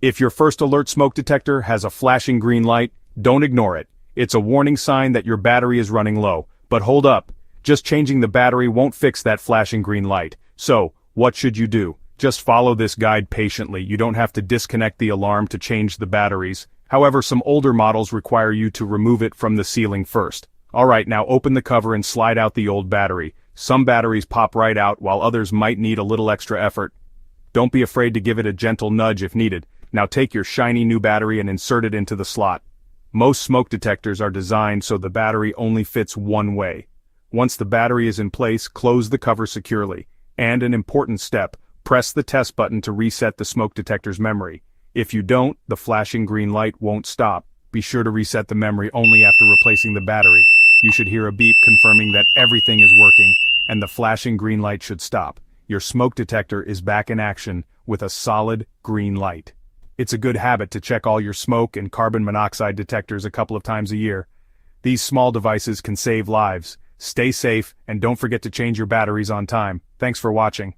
If your first alert smoke detector has a flashing green light, don't ignore it. It's a warning sign that your battery is running low. But hold up, just changing the battery won't fix that flashing green light. So, what should you do? Just follow this guide patiently. You don't have to disconnect the alarm to change the batteries. However, some older models require you to remove it from the ceiling first. Alright, now open the cover and slide out the old battery. Some batteries pop right out while others might need a little extra effort. Don't be afraid to give it a gentle nudge if needed. Now take your shiny new battery and insert it into the slot. Most smoke detectors are designed so the battery only fits one way. Once the battery is in place, close the cover securely. And an important step, press the test button to reset the smoke detector's memory. If you don't, the flashing green light won't stop. Be sure to reset the memory only after replacing the battery. You should hear a beep confirming that everything is working, and the flashing green light should stop. Your smoke detector is back in action with a solid green light. It's a good habit to check all your smoke and carbon monoxide detectors a couple of times a year. These small devices can save lives. Stay safe and don't forget to change your batteries on time. Thanks for watching.